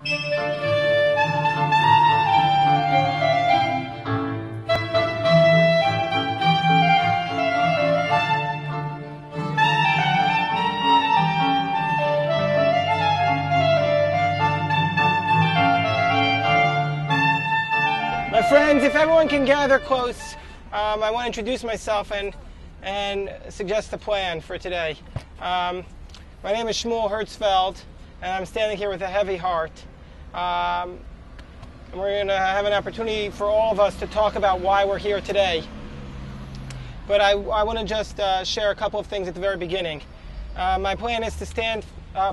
My friends, if everyone can gather close, I want to introduce myself and suggest a plan for today. My name is Shmuel Hertzfeld, and I'm standing here with a heavy heart. And we're going to have an opportunity for all of us to talk about why we're here today. But I want to just share a couple of things at the very beginning. My plan is to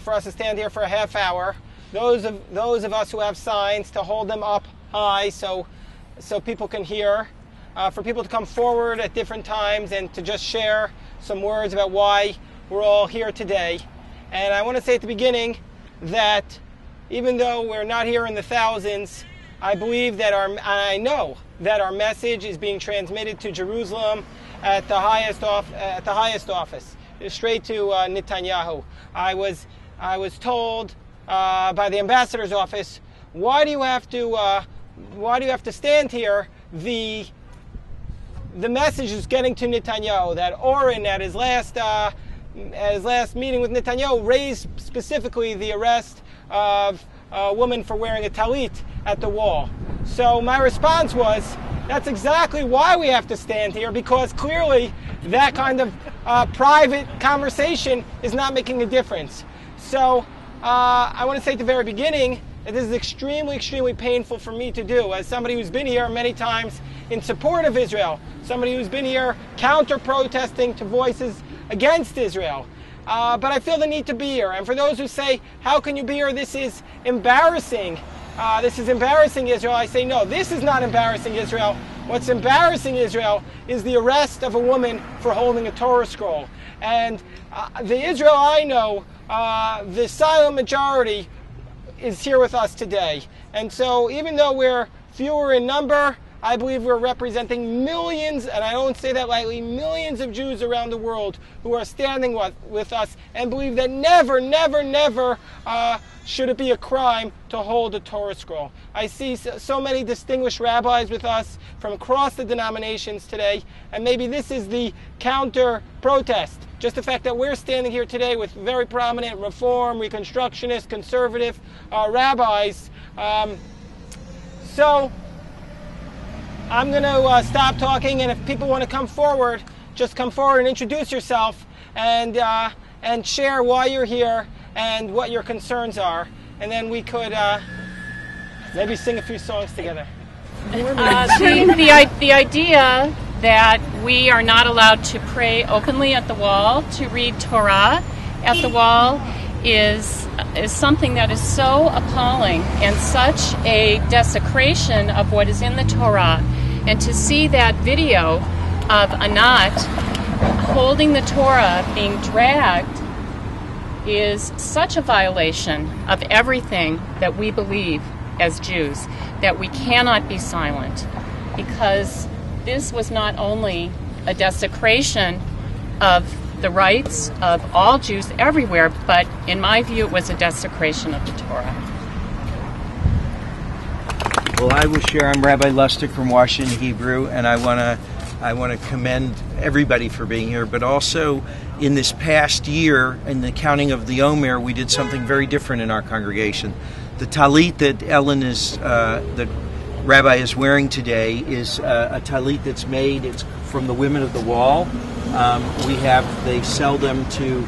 for us to stand here for a half hour. Those of us who have signs, to hold them up high so people can hear, for people to come forward at different times and to just share some words about why we're all here today. And I want to say at the beginning that even though we're not here in the thousands, I believe that I know that our message is being transmitted to Jerusalem at the highest office, straight to Netanyahu. I was told by the ambassador's office, why do you have to stand here? The message is getting to Netanyahu. That Oren, at his last meeting with Netanyahu, raised specifically the arrest of a woman for wearing a talit at the wall. So my response was, that's exactly why we have to stand here, because clearly that kind of private conversation is not making a difference. So I want to say at the very beginning that this is extremely, extremely painful for me to do, as somebody who's been here many times in support of Israel, somebody who's been here counter-protesting to voices against Israel. But I feel the need to be here. And for those who say, how can you be here? This is embarrassing. This is embarrassing Israel. I say, no, this is not embarrassing Israel. What's embarrassing Israel is the arrest of a woman for holding a Torah scroll. And the Israel I know, the silent majority, is here with us today. And so even though we're fewer in number, I believe we're representing millions, and I don't say that lightly, millions of Jews around the world who are standing with us and believe that never, never, never should it be a crime to hold a Torah scroll. I see so many distinguished rabbis with us from across the denominations today, and maybe this is the counter-protest. Just the fact that we're standing here today with very prominent Reform, Reconstructionist, conservative rabbis. So I'm going to stop talking, and if people want to come forward, just come forward and introduce yourself and share why you're here and what your concerns are, and then we could maybe sing a few songs together. The idea that we are not allowed to pray openly at the wall, to read Torah at the wall, is something that is so appalling and such a desecration of what is in the Torah. And to see that video of Anat holding the Torah being dragged is such a violation of everything that we believe as Jews, that we cannot be silent, because this was not only a desecration of the rights of all Jews everywhere, but in my view it was a desecration of the Torah. Well, I will share. I'm Rabbi Lustig from Washington Hebrew, and I want to commend everybody for being here, but also in this past year, in the counting of the Omer, we did something very different in our congregation. The talit that that Rabbi is wearing today is a talit that's made. It's from the women of the wall. They sell them to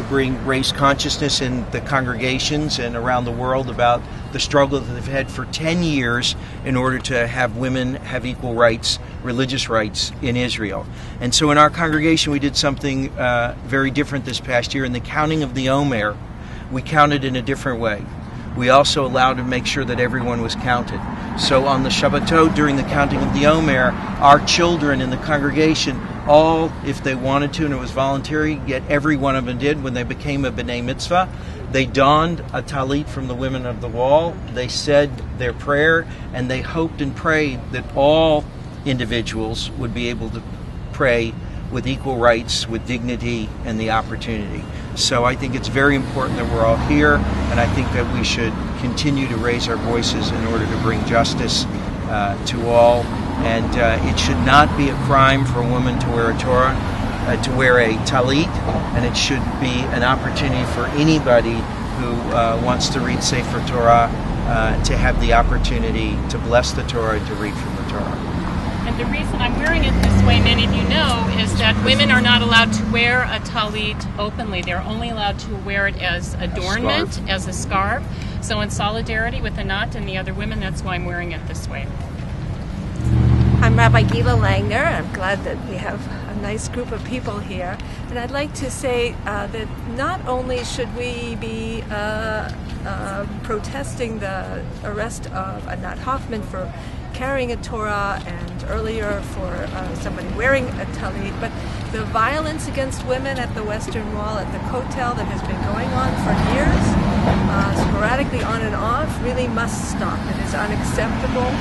bring race consciousness in the congregations and around the world about the struggle that they've had for 10 years in order to have women have equal rights, religious rights in Israel. And so in our congregation we did something very different this past year. In the counting of the Omer, we counted in a different way. We also allowed to make sure that everyone was counted. So on the Shabbatot, during the counting of the Omer, our children in the congregation, all, if they wanted to, and it was voluntary, yet every one of them did, when they became a B'nai Mitzvah, they donned a talit from the women of the wall, they said their prayer, and they hoped and prayed that all individuals would be able to pray with equal rights, with dignity, and the opportunity. So I think it's very important that we're all here, and I think that we should continue to raise our voices in order to bring justice to all. And it should not be a crime for a woman to wear a Torah, to wear a talit, and it should be an opportunity for anybody who wants to read Sefer Torah to have the opportunity to bless the Torah and to read from the Torah. And the reason I'm wearing it this way, many of you know, is that women are not allowed to wear a talit openly. They're only allowed to wear it as adornment, as a scarf. So in solidarity with Anat and the other women, that's why I'm wearing it this way. I'm Rabbi Gila Langner. I'm glad that we have a nice group of people here. And I'd like to say that not only should we be protesting the arrest of Anat Hoffman for carrying a Torah, and earlier for somebody wearing a talit, but the violence against women at the Western Wall, at the Kotel, that has been going on for years, sporadically on and off, really must stop. It is unacceptable.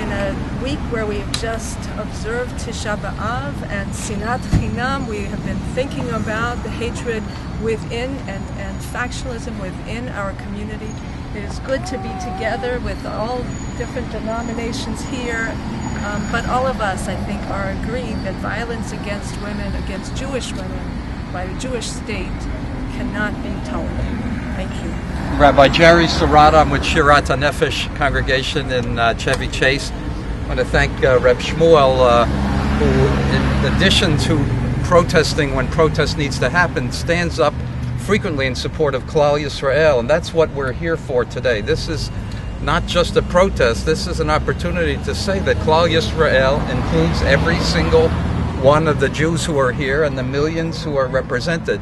In a week where we've just observed Tisha B'Av and Sinat Chinam, we have been thinking about the hatred within and factionalism within our community. It is good to be together with all different denominations here, but all of us, I think, are agreed that violence against women, against Jewish women, by the Jewish state, cannot be tolerated. Thank you. Rabbi Jerry Serrata, I'm with Shirat HaNefesh congregation in Chevy Chase. I want to thank Reb Shmuel, who, in addition to protesting when protest needs to happen, stands up frequently in support of Klal Yisrael, and that's what we're here for today. This is not just a protest, this is an opportunity to say that Klal Yisrael includes every single one of the Jews who are here and the millions who are represented.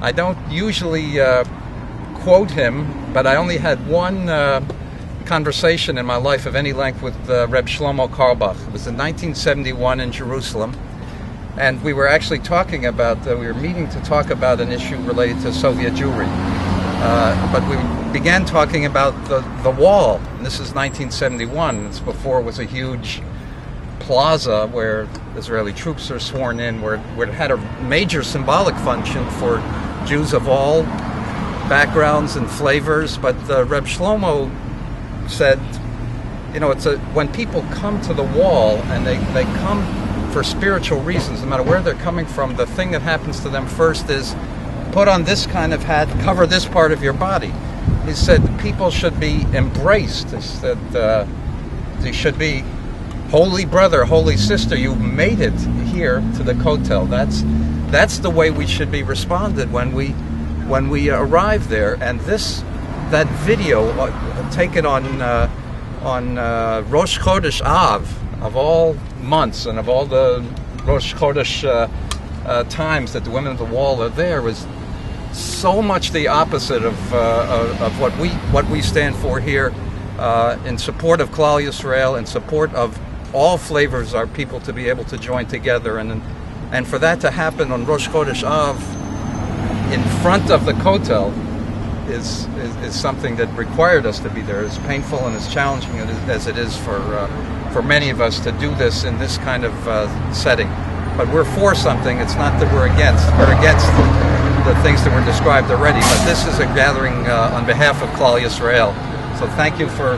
I don't usually quote him, but I only had one conversation in my life of any length with Reb Shlomo Carlebach. It was in 1971 in Jerusalem. And we were actually talking about, we were meeting to talk about an issue related to Soviet Jewry. But we began talking about the wall. And this is 1971. It's before it was a huge plaza where Israeli troops are sworn in, where it had a major symbolic function for Jews of all backgrounds and flavors. But Reb Shlomo said, you know, when people come to the wall and they come for spiritual reasons, no matter where they're coming from, the thing that happens to them first is put on this kind of hat, cover this part of your body. He said people should be embraced. He said they should be, holy brother, holy sister, you've made it here to the Kotel. That's the way we should be responded when we arrive there. And that video taken on Rosh Chodesh Av, of all months and of all the Rosh Chodesh times that the women of the wall are there, was so much the opposite of what we stand for here, in support of Klal Yisrael, in support of all flavors of our people to be able to join together, and for that to happen on Rosh Chodesh Av in front of the Kotel is something that required us to be there. As painful and as challenging as it is for many of us to do this in this kind of setting. But we're for something. It's not that we're against. We're against the things that were described already. But this is a gathering on behalf of Klal Yisrael. So thank you for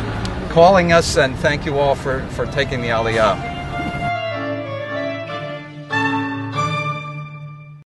calling us, and thank you all for taking the Aliyah.